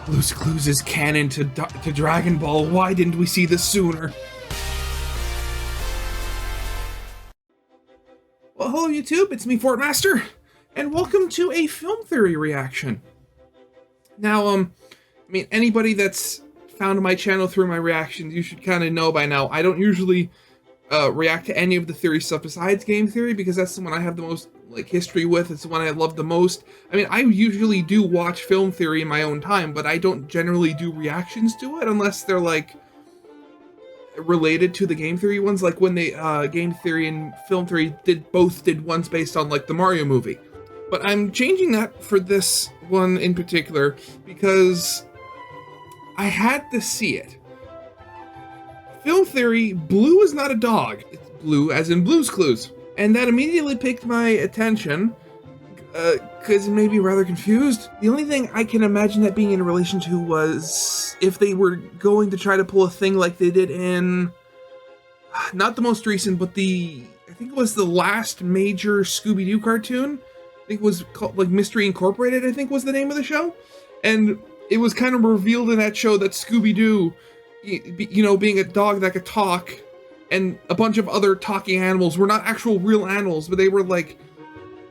Blue's Clues is canon to Dragon Ball. Why didn't we see this sooner? Well, hello YouTube, it's me, Fortmaster, and welcome to a film theory reaction. Now, anybody that's found my channel through my reactions, you should kind of know by now, I don't usually react to any of the theory stuff besides game theory, because that's the one I have the most history with. It's the one I love the most. I usually do watch film theory in my own time, but I don't generally do reactions to it unless they're related to the game theory ones, like when they game theory and film theory did ones based on the Mario movie. But I'm changing that for this one in particular because I had to see it. Film theory, Blue is not a dog. It's Blue as in Blue's Clues. And that immediately piqued my attention, because it made me rather confused. The only thing I can imagine that being in relation to was if they were going to try to pull a thing like they did in, not the most recent, but I think it was the last major Scooby-Doo cartoon. I think it was called Mystery Incorporated, I think was the name of the show. And it was kind of revealed in that show that Scooby-Doo, being a dog that could talk, and a bunch of other talking animals were not actual real animals, but they were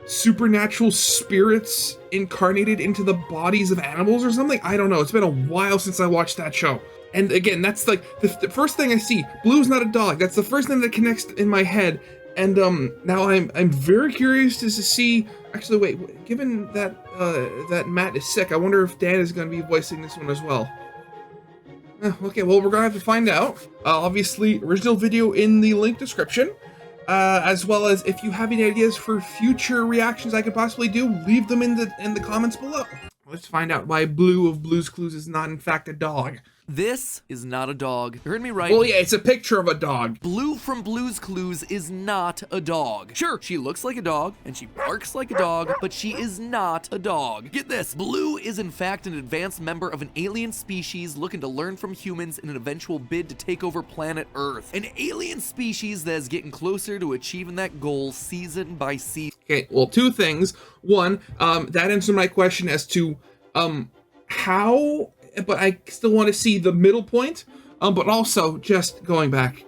supernatural spirits incarnated into the bodies of animals or something. I don't know. It's been a while since I watched that show. And again, that's the first thing I see. Blue's not a dog. That's the first thing that connects in my head. And now I'm very curious to see. Actually, wait. Given that that Matt is sick, I wonder if Dan is going to be voicing this one as well. Okay, well, we're gonna have to find out. Obviously, original video in the link description, as well as if you have any ideas for future reactions I could possibly do, leave them in the comments below. Let's find out why Blue of Blue's Clues is not in fact a dog. This is not a dog. You heard me right. Well, yeah, it's a picture of a dog. Blue from Blue's Clues is not a dog. Sure, she looks like a dog, and she barks like a dog, but she is not a dog. Get this, Blue is in fact an advanced member of an alien species looking to learn from humans in an eventual bid to take over planet Earth. An alien species that is getting closer to achieving that goal season by season. Okay, well, two things. One, that answered my question as to how, but I still want to see the middle point, but also just going back,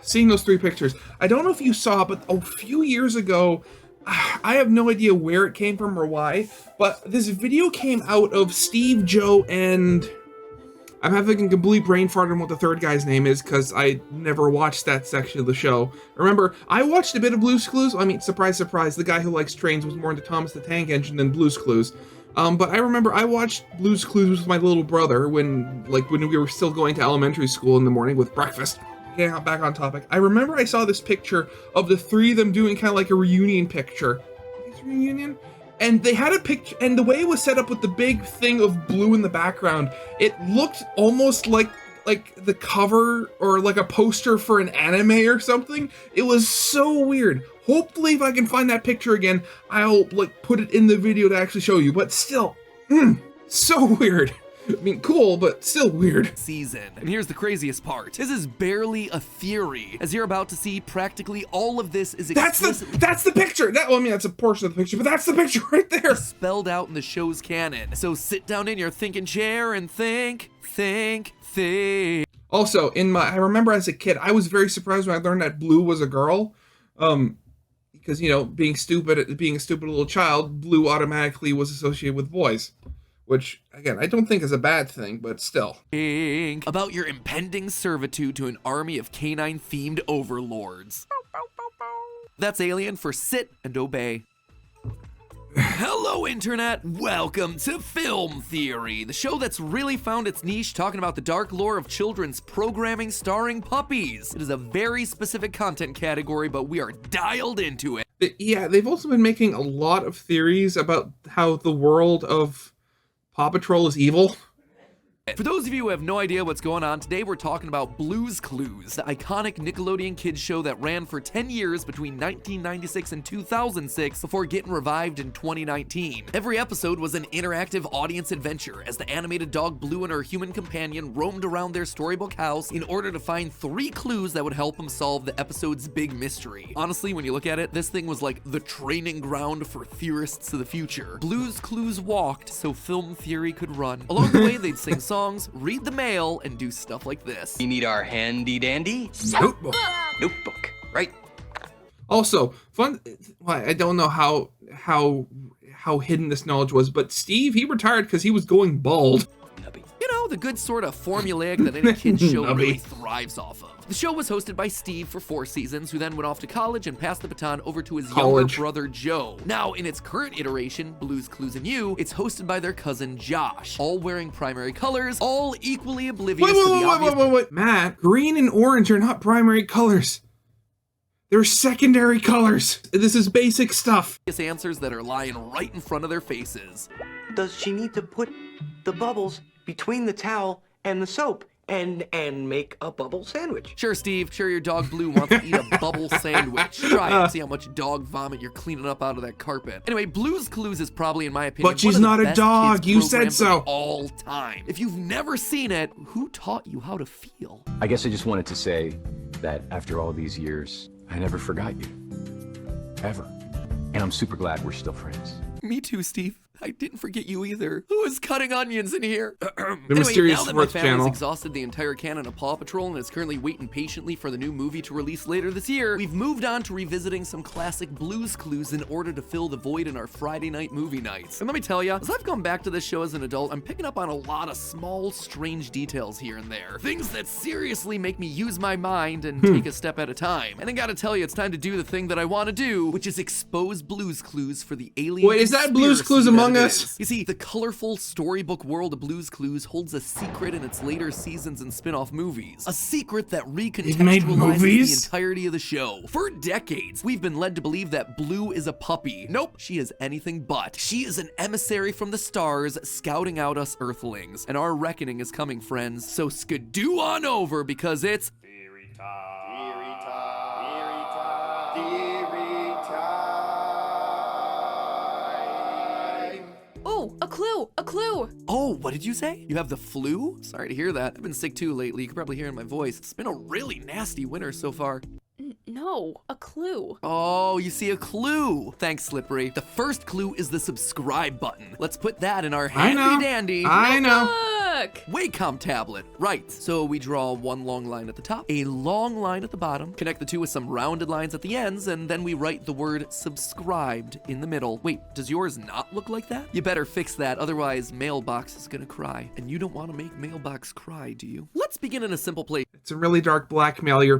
seeing those three pictures. I don't know if you saw, but a few years ago, I have no idea where it came from or why, but this video came out of Steve, Joe, and I'm having a complete brain fart on what the third guy's name is because I never watched that section of the show. Remember, I watched a bit of Blue's Clues. Surprise, surprise, the guy who likes trains was more into Thomas the Tank Engine than Blue's Clues. But I remember I watched Blue's Clues with my little brother when we were still going to elementary school in the morning with breakfast. Okay, back on topic. I remember I saw this picture of the three of them doing kind of like a reunion picture. It's a reunion? And they had a picture, and the way it was set up with the big thing of blue in the background, it looked almost like the cover or like a poster for an anime or something. It was so weird. Hopefully, if I can find that picture again, I'll put it in the video to actually show you. But still, so weird. Cool, but still weird. Season. And here's the craziest part. This is barely a theory. As you're about to see, practically all of this is explicitly... That's the picture! That's a portion of the picture, but that's the picture right there! Spelled out in the show's canon. So sit down in your thinking chair and think. Also, I remember as a kid, I was very surprised when I learned that Blue was a girl. Because, being a stupid little child, Blue automatically was associated with boys. Which, again, I don't think is a bad thing, but still. Think about your impending servitude to an army of canine-themed overlords. That's Alien for sit and obey. Hello, Internet! Welcome to Film Theory, the show that's really found its niche talking about the dark lore of children's programming starring puppies. It is a very specific content category, but we are dialed into it. Yeah, they've also been making a lot of theories about how the world of Paw Patrol is evil. For those of you who have no idea what's going on, today we're talking about Blue's Clues, the iconic Nickelodeon kids show that ran for 10 years between 1996 and 2006 before getting revived in 2019. Every episode was an interactive audience adventure as the animated dog Blue and her human companion roamed around their storybook house in order to find 3 clues that would help them solve the episode's big mystery. Honestly, when you look at it, this thing was like the training ground for theorists of the future. Blue's Clues walked so film theory could run. Along the way, they'd sing songs, read the mail, and do stuff like this. We need our handy dandy Notebook. notebook, right? Also, fun. Well, I don't know how hidden this knowledge was, but Steve, he retired because he was going bald. Nubby. You know, the good sort of formulaic that any kid's show Nubby. really thrives off of. The show was hosted by Steve for 4 seasons, who then went off to college and passed the baton over to his younger brother Joe. Now, in its current iteration, Blue's Clues and You, it's hosted by their cousin Josh, all wearing primary colors, all equally oblivious to the obvious. Wait. Matt, green and orange are not primary colors. They're secondary colors. This is basic stuff. Answers that are lying right in front of their faces. Does she need to put the bubbles between the towel and the soap and make a bubble sandwich? Sure, Steve. Sure, your dog Blue wants to eat a bubble sandwich. Try it. See how much dog vomit you're cleaning up out of that carpet. Anyway, Blue's Clues is probably, in my opinion, But she's one of not the a best dog. kids You said programs so. of all time. If you've never seen it, who taught you how to feel? I guess I just wanted to say that after all these years, I never forgot you. Ever. And I'm super glad we're still friends. Me too, Steve. I didn't forget you either. Who is cutting onions in here? The Anyway, Mysterious now that my Fourth family's Channel. exhausted the entire canon of Paw Patrol and is currently waiting patiently for the new movie to release later this year, we've moved on to revisiting some classic Blue's Clues in order to fill the void in our Friday night movie nights. And let me tell you, as I've gone back to this show as an adult, I'm picking up on a lot of small, strange details here and there. Things that seriously make me use my mind and take a step at a time. And I gotta tell you, it's time to do the thing that I want to do, which is expose Blue's Clues for the alien Wait, is that Blue's conspiracy Clues that Among it Us? is. You see, the colorful storybook world of Blue's Clues holds a secret in its later seasons and spin-off movies. A secret that made recontextualizes movies? the entirety of the show. For decades, we've been led to believe that Blue is a puppy. Nope, she is anything but. She is an emissary from the stars scouting out us Earthlings. And our reckoning is coming, friends. So skidoo on over because it's Oh, a clue! A clue! Oh, what did you say? You have the flu? Sorry to hear that. I've been sick too lately. You can probably hear it in my voice. It's been a really nasty winter so far. No, a clue. Oh, you see a clue. Thanks, Slippery. The first clue is the subscribe button. Let's put that in our I know. handy dandy I know. Look! Wacom tablet. Right. So we draw one long line at the top, a long line at the bottom, connect the two with some rounded lines at the ends, and then we write the word subscribed in the middle. Wait, does yours not look like that? You better fix that, otherwise Mailbox is gonna cry. And you don't want to make Mailbox cry, do you? Let's begin in a simple place. It's a really dark blackmail you're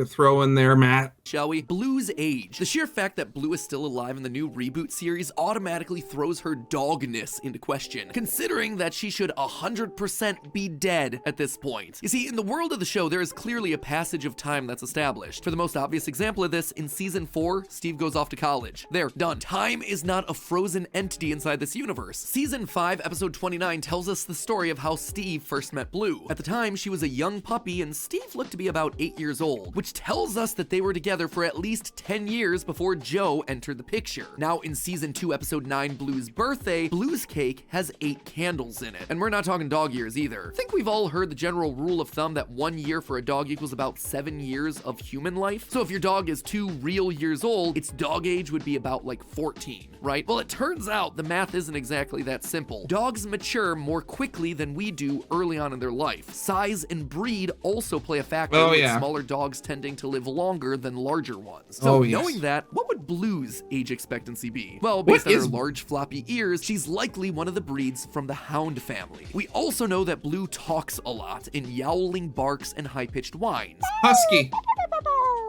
throwing there, Matt. Shall we? Blue's age. The sheer fact that Blue is still alive in the new reboot series automatically throws her dogness into question, considering that she should 100% be dead at this point. You see, in the world of the show, there is clearly a passage of time that's established. For the most obvious example of this, in season 4, Steve goes off to college. There, done. Time is not a frozen entity inside this universe. Season 5, episode 29 tells us the story of how Steve first met Blue. At the time, she was a young puppy and Steve looked to be about 8 years old, which tells us that they were together for at least 10 years before Joe entered the picture. Now, in season 2, episode 9, Blue's birthday, Blue's cake has 8 candles in it. And we're not talking dog years either. I think we've all heard the general rule of thumb that 1 year for a dog equals about 7 years of human life. So if your dog is 2 real years old, its dog age would be about like 14, right? Well, it turns out the math isn't exactly that simple. Dogs mature more quickly than we do early on in their life. Size and breed also play a factor, with smaller dogs tending to live longer than larger ones. So knowing that, what would Blue's age expectancy be? Well, based on her large floppy ears, she's likely one of the breeds from the hound family. We also know that Blue talks a lot in yowling barks and high-pitched whines. Husky.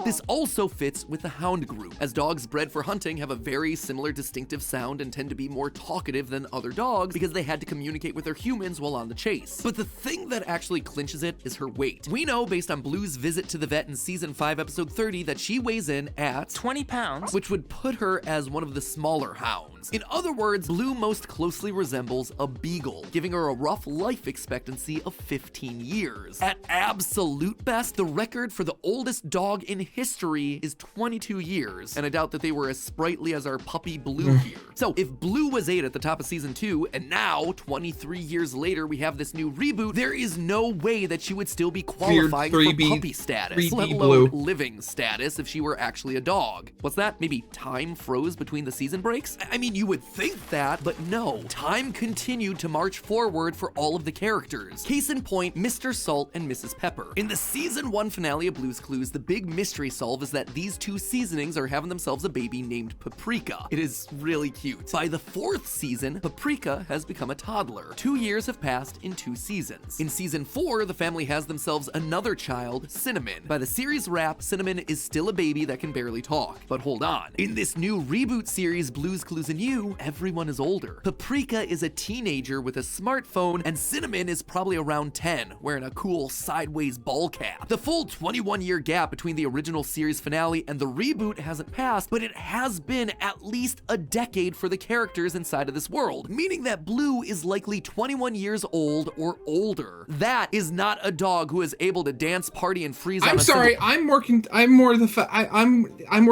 This also fits with the hound group, as dogs bred for hunting have a very similar distinctive sound and tend to be more talkative than other dogs because they had to communicate with their humans while on the chase. But the thing that actually clinches it is her weight. We know based on Blue's visit to the vet in season 5 episode 30 that she weighs in at 20 pounds, which would put her as one of the smaller hounds. In other words, Blue most closely resembles a beagle, giving her a rough life expectancy of 15 years. At absolute best, the record for the oldest dog in history is 22 years, and I doubt that they were as sprightly as our puppy Blue here. So if Blue was 8 at the top of season 2, and now, 23 years later, we have this new reboot, there is no way that she would still be qualifying for puppy status, let alone living status if she were actually a dog. What's that? Maybe time froze between the season breaks? I mean, you would think that, but no. Time continued to march forward for all of the characters. Case in point, Mr. Salt and Mrs. Pepper. In the season 1 finale of Blue's Clues, the big mystery solve is that these two seasonings are having themselves a baby named Paprika. It is really cute. By the 4th season, Paprika has become a toddler. 2 years have passed in 2 seasons. In season 4, the family has themselves another child, Cinnamon. By the series wrap, Cinnamon is still a baby that can barely talk. But hold on. In this new reboot series, Blue's Clues and You, everyone is older. Paprika is a teenager with a smartphone, and Cinnamon is probably around 10, wearing a cool sideways ball cap. The full 21-year gap between the original series finale and the reboot hasn't passed, but it has been at least a decade for the characters inside of this world, meaning that Blue is likely 21 years old or older. That is not a dog who is able to dance, party, and freeze on a I'm sorry, I'm more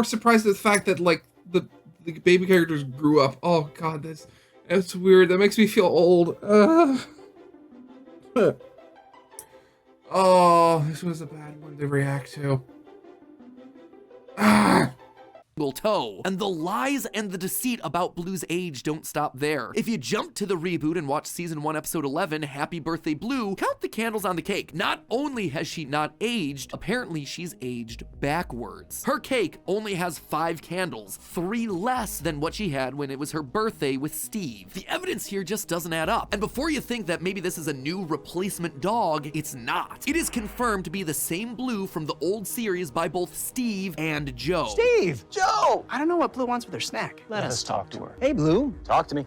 surprised at the fact that like the baby characters grew up. Oh god, that's weird. That makes me feel old. Oh, this was a bad one to react to. toe. And the lies and the deceit about Blue's age don't stop there. If you jump to the reboot and watch season 1 episode 11, Happy Birthday Blue, count the candles on the cake. Not only has she not aged, apparently she's aged backwards. Her cake only has 5 candles, 3 less than what she had when it was her birthday with Steve. The evidence here just doesn't add up. And before you think that maybe this is a new replacement dog, it's not. It is confirmed to be the same Blue from the old series by both Steve and Joe. Steve! Joe! I don't know what Blue wants with her snack. Let us talk to her. Hey, Blue, talk to me.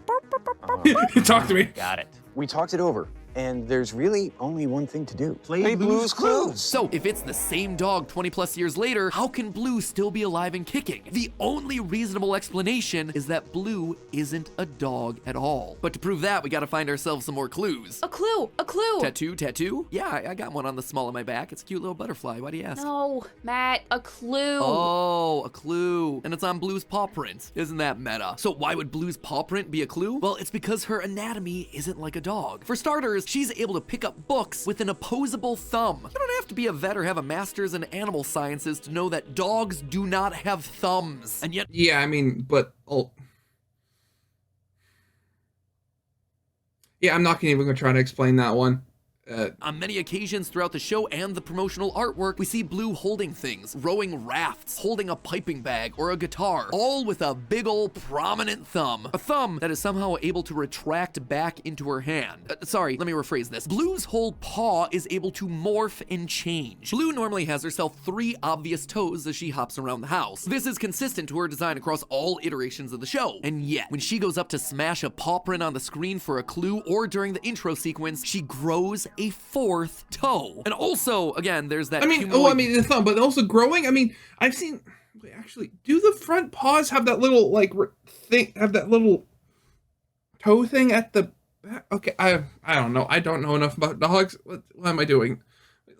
Talk to me. Got it. We talked it over, and there's really only one thing to do. Play Blue's Clues. So if it's the same dog 20 plus years later, how can Blue still be alive and kicking? The only reasonable explanation is that Blue isn't a dog at all. But to prove that, we gotta find ourselves some more clues. A clue! A clue! Tattoo? Yeah, I got one on the small of my back. It's a cute little butterfly. Why do you ask? No, Matt, a clue. Oh, a clue. And it's on Blue's paw print. Isn't that meta? So why would Blue's paw print be a clue? Well, it's because her anatomy isn't like a dog. For starters, she's able to pick up books with an opposable thumb. You don't have to be a vet or have a master's in animal sciences to know that dogs do not have thumbs. And yet, Yeah, I mean, but yeah, I'm not even gonna try to explain that one. on many occasions throughout the show and the promotional artwork, we see Blue holding things, rowing rafts, holding a piping bag or a guitar, all with a big ol' prominent thumb. A thumb that is somehow able to retract back into her hand. Sorry, let me rephrase this. Blue's whole paw is able to morph and change. Blue normally has herself 3 obvious toes as she hops around the house. This is consistent to her design across all iterations of the show. And yet, when she goes up to smash a paw print on the screen for a clue or during the intro sequence, she grows a 4th toe. And also, again, there's that the thumb, but also growing. I mean, I've seen. Wait, actually, do the front paws have that little thing? Have that little toe thing at the back? Okay, I don't know. I don't know enough about dogs. What am I doing?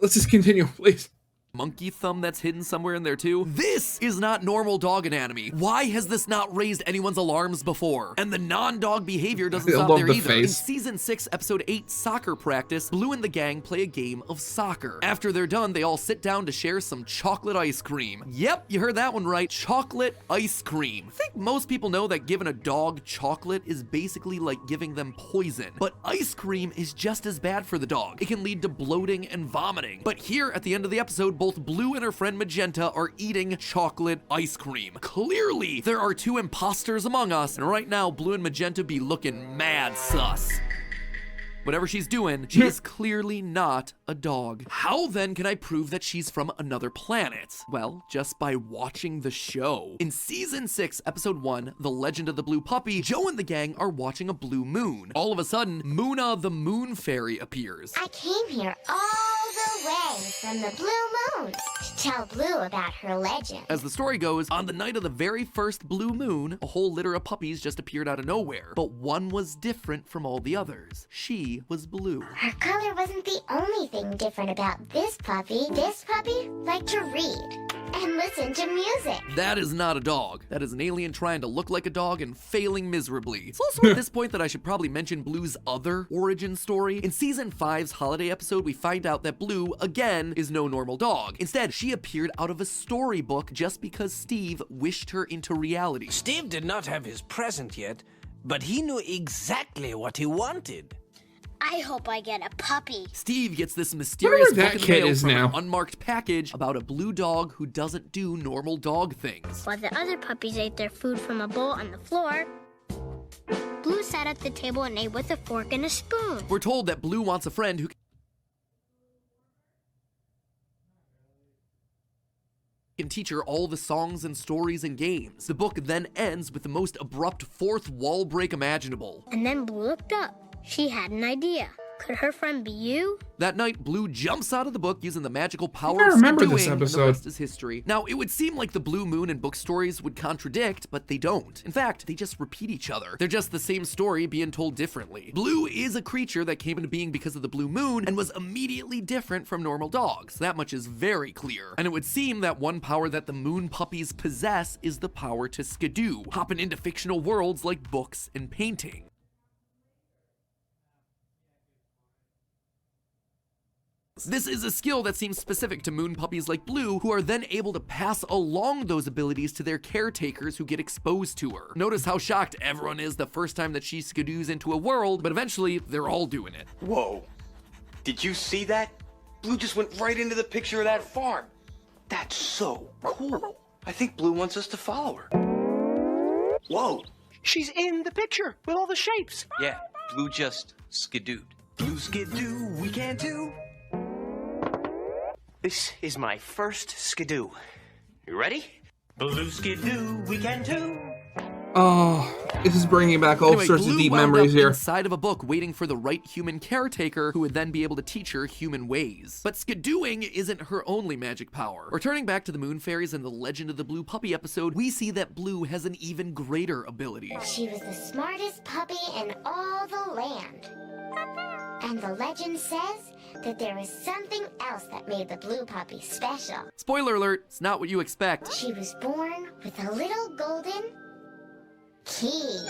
Let's just continue, please. Monkey thumb that's hidden somewhere in there too. This is not normal dog anatomy. Why has this not raised anyone's alarms before? And the non-dog behavior doesn't stop there either. In season 6, episode 8, Soccer Practice, Blue and the gang play a game of soccer. After they're done, they all sit down to share some chocolate ice cream. Yep, you heard that one right. Chocolate ice cream. I think most people know that giving a dog chocolate is basically like giving them poison. But ice cream is just as bad for the dog. It can lead to bloating and vomiting. But here at the end of the episode, both Blue and her friend Magenta are eating chocolate ice cream. Clearly, there are 2 imposters among us, and right now, Blue and Magenta be looking mad sus. Whatever she's doing, she is clearly not a dog. How then can I prove that she's from another planet? Well, just by watching the show. In season 6, episode 1, The Legend of the Blue Puppy, Joe and the gang are watching a blue moon. All of a sudden, Moona the Moon Fairy appears. I came here all the way from the blue moon to tell Blue about her legend. As the story goes, on the night of the very first blue moon, a whole litter of puppies just appeared out of nowhere. But one was different from all the others. She was blue. Her color wasn't the only thing different about this puppy. This puppy liked to read and listen to music. That is not a dog. That is an alien trying to look like a dog and failing miserably. It's also at this point that I should probably mention Blue's other origin story. In season 5's holiday episode, we find out that Blue, again, is no normal dog. Instead, she appeared out of a storybook just because Steve wished her into reality. Steve did not have his present yet, but he knew exactly what he wanted. I hope I get a puppy. Steve gets this mysterious Whatever that book in the kid mail is from now. an unmarked package about a blue dog who doesn't do normal dog things. While the other puppies ate their food from a bowl on the floor, Blue sat at the table and ate with a fork and a spoon. We're told that Blue wants a friend who can teach her all the songs and stories and games. The book then ends with the most abrupt fourth wall break imaginable. And then Blue looked up. She had an idea. Could her friend be you? That night, Blue jumps out of the book using the magical power I of remember this skidooing, and the episode. rest is history. Now, it would seem like the Blue Moon and book stories would contradict, but they don't. In fact, they just repeat each other. They're just the same story being told differently. Blue is a creature that came into being because of the Blue Moon and was immediately different from normal dogs. That much is very clear. And it would seem that one power that the Moon puppies possess is the power to skidoo, hopping into fictional worlds like books and painting. This is a skill that seems specific to moon puppies like Blue, who are then able to pass along those abilities to their caretakers who get exposed to her. Notice how shocked everyone is the first time that she skidoos into a world, but eventually they're all doing it. Whoa. Did you see that? Blue just went right into the picture of that farm. That's so cool. I think Blue wants us to follow her. Whoa. She's in the picture with all the shapes. Yeah, Blue just skidooed. Blue skidoo, we can too. This is my first skidoo. You ready? Blue skidoo, we can too. Oh, this is bringing back all Anyway, sorts Blue of deep wound memories up here. inside of a book waiting for the right human caretaker who would then be able to teach her human ways. But skidooing isn't her only magic power. Returning back to the Moon Fairies and the Legend of the Blue Puppy episode, we see that Blue has an even greater ability. She was the smartest puppy in all the land. And the legend says that there was something else that made the blue puppy special. Spoiler alert, it's not what you expect. She was born with a little golden key.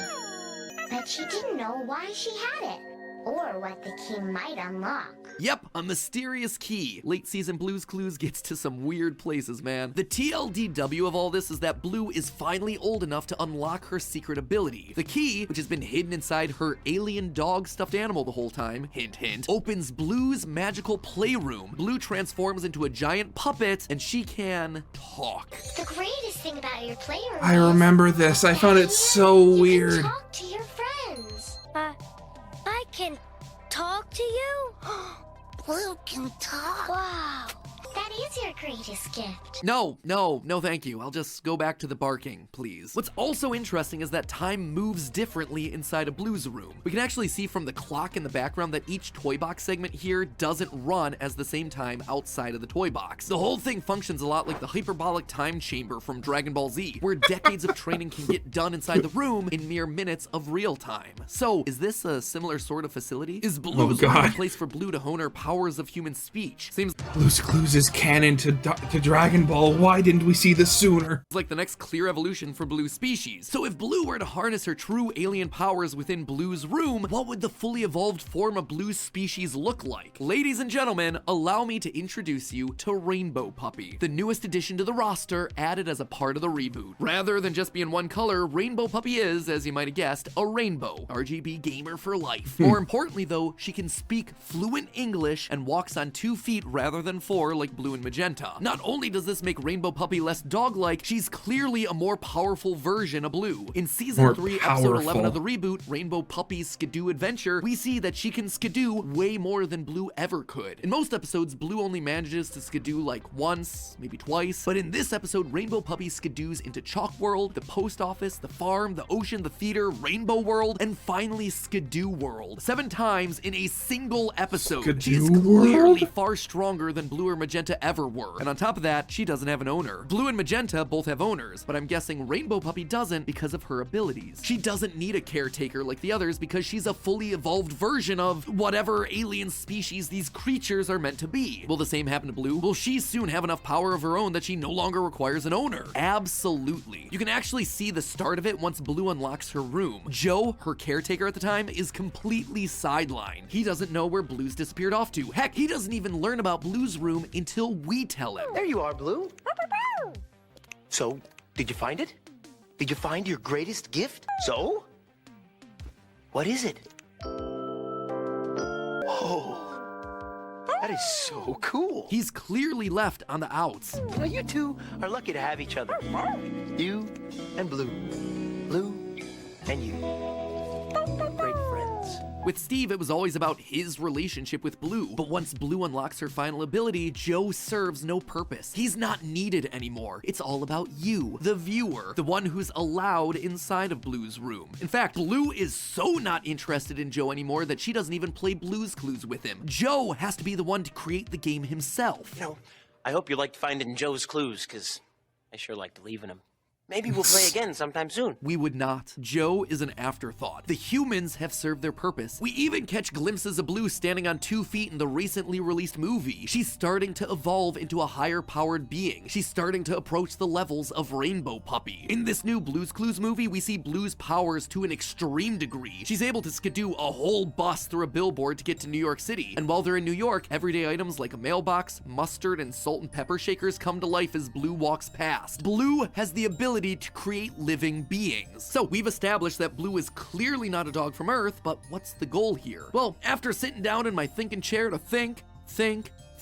But she didn't know why she had it, or what the key might unlock. Yep, a mysterious key. Late season Blue's Clues gets to some weird places, man. The TLDW of all this is that Blue is finally old enough to unlock her secret ability. The key, which has been hidden inside her alien dog stuffed animal the whole time, hint hint, opens Blue's magical playroom. Blue transforms into a giant puppet, and she can talk. The greatest thing about your playroom I remember this. I found it so you weird. can talk to your friends. I can talk to you? Blue can talk. Wow. That is your greatest gift. No, thank you. I'll just go back to the barking, please. What's also interesting is that time moves differently inside of Blue's room. We can actually see from the clock in the background that each toy box segment here doesn't run as the same time outside of the toy box. The whole thing functions a lot like the hyperbolic time chamber from Dragon Ball Z, where decades of training can get done inside the room in mere minutes of real time. So, is this a similar sort of facility? Is Blue's room a place for Blue to hone her powers of human speech? Seems Blue's Clues is canon to Dragon Ball. Why didn't we see this sooner? like the next clear evolution for Blue's species. So if Blue were to harness her true alien powers within Blue's room, what would the fully evolved form of Blue's species look like? Ladies and gentlemen, allow me to introduce you to Rainbow Puppy, the newest addition to the roster added as a part of the reboot. Rather than just being one color, Rainbow Puppy is, as you might have guessed, a rainbow. RGB gamer for life. More importantly though, she can speak fluent English and walks on 2 feet rather than 4 like Blue Blue and Magenta. Not only does this make Rainbow Puppy less dog-like, she's clearly a more powerful version of Blue. In Season More 3, Episode 11 powerful. of the reboot, Rainbow Puppy's Skidoo Adventure, we see that she can skidoo way more than Blue ever could. In most episodes, Blue only manages to skidoo like once, maybe twice, but in this episode, Rainbow Puppy skidoos into Chalk World, the post office, the farm, the ocean, the theater, Rainbow World, and finally Skidoo World. 7 times in a single episode. She's Skidoo clearly World? far stronger than Blue or Magenta ever were. And on top of that, she doesn't have an owner. Blue and Magenta both have owners, but I'm guessing Rainbow Puppy doesn't because of her abilities. She doesn't need a caretaker like the others because she's a fully evolved version of whatever alien species these creatures are meant to be. Will the same happen to Blue? Will she soon have enough power of her own that she no longer requires an owner? Absolutely. You can actually see the start of it once Blue unlocks her room. Joe, her caretaker at the time, is completely sidelined. He doesn't know where Blue's disappeared off to. Heck, he doesn't even learn about Blue's room until we tell him. There you are, Blue. So, did you find it? Did you find your greatest gift? So? What is it? Oh, that is so cool. He's clearly left on the outs. You know, you two are lucky to have each other. You and Blue. Blue and you. Great friends. With Steve, it was always about his relationship with Blue, but once Blue unlocks her final ability, Joe serves no purpose. He's not needed anymore. It's all about you, the viewer, the one who's allowed inside of Blue's room. In fact, Blue is so not interested in Joe anymore that she doesn't even play Blue's Clues with him. Joe has to be the one to create the game himself. You know, I hope you liked finding Joe's clues, because I sure liked leaving them. Maybe we'll play again sometime soon. We would not. Joe is an afterthought. The humans have served their purpose. We even catch glimpses of Blue standing on 2 feet in the recently released movie. She's starting to evolve into a higher-powered being. She's starting to approach the levels of Rainbow Puppy. In this new Blue's Clues movie, we see Blue's powers to an extreme degree. She's able to skidoo a whole bus through a billboard to get to New York City. And while they're in New York, everyday items like a mailbox, mustard, and salt and pepper shakers come to life as Blue walks past. Blue has the ability to create living beings. So we've established that Blue is clearly not a dog from Earth, but what's the goal here? Well, after sitting down in my thinking chair to think,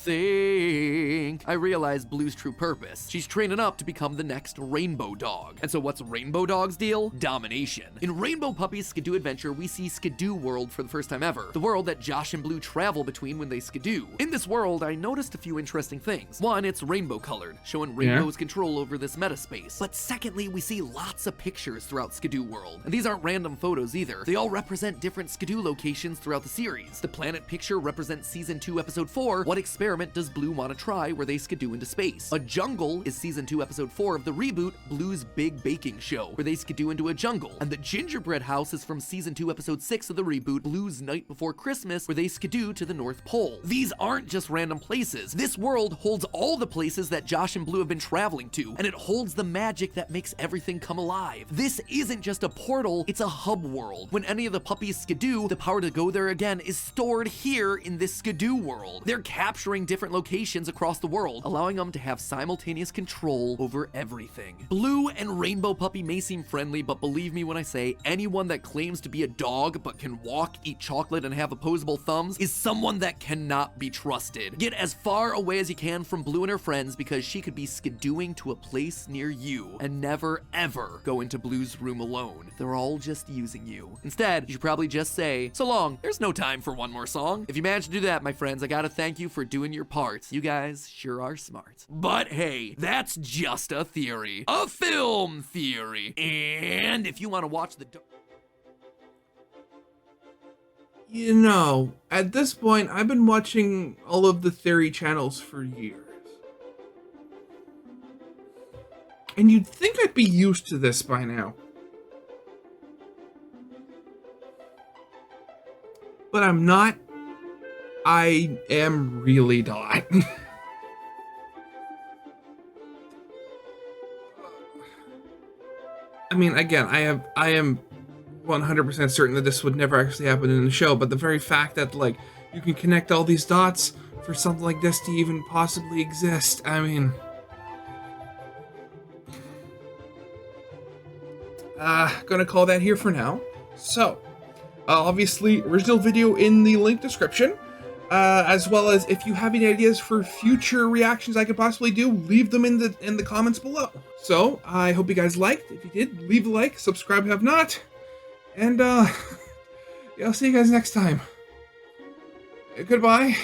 I realized Blue's true purpose. She's training up to become the next Rainbow Dog. And so what's Rainbow Dog's deal? Domination. In Rainbow Puppy's Skidoo Adventure, we see Skidoo World for the first time ever, the world that Josh and Blue travel between when they skidoo. In this world, I noticed a few interesting things. One, it's rainbow colored, showing Rainbow's control over this metaspace. But secondly, we see lots of pictures throughout Skidoo World. And these aren't random photos either. They all represent different Skidoo locations throughout the series. The planet picture represents Season 2, Episode 4, What Experiment Does Blue Want to Try, where they skidoo into space. A jungle is Season 2, Episode 4 of the reboot, Blue's Big Baking Show, where they skidoo into a jungle. And the gingerbread house is from Season 2, Episode 6 of the reboot, Blue's Night Before Christmas, where they skidoo to the North Pole. These aren't just random places. This world holds all the places that Josh and Blue have been traveling to, and it holds the magic that makes everything come alive. This isn't just a portal, it's a hub world. When any of the puppies skidoo, the power to go there again is stored here in this skidoo world. They're capturing different locations across the world, allowing them to have simultaneous control over everything. Blue and Rainbow Puppy may seem friendly, but believe me when I say anyone that claims to be a dog but can walk, eat chocolate, and have opposable thumbs is someone that cannot be trusted. Get as far away as you can from Blue and her friends because she could be skidooing to a place near you, and never ever go into Blue's room alone. They're all just using you. Instead, you should probably just say, "So long, there's no time for one more song." If you manage to do that, my friends, I gotta thank you for doing your part. You guys sure are smart. But hey, that's just a theory. A film theory. And if you want to watch the... You know, at this point, I've been watching all of the theory channels for years. And you'd think I'd be used to this by now. But I'm not. I am really not. I mean, again, I am 100% certain that this would never actually happen in the show, but the very fact that, like, you can connect all these dots for something like this to even possibly exist, I mean... Gonna call that here for now. So, obviously, original video in the link description. as well as if you have any ideas for future reactions I could possibly do, leave them in the comments below. So I hope you guys liked. If you did, leave a like, subscribe if you have not, and yeah, I'll see you guys next time. Goodbye.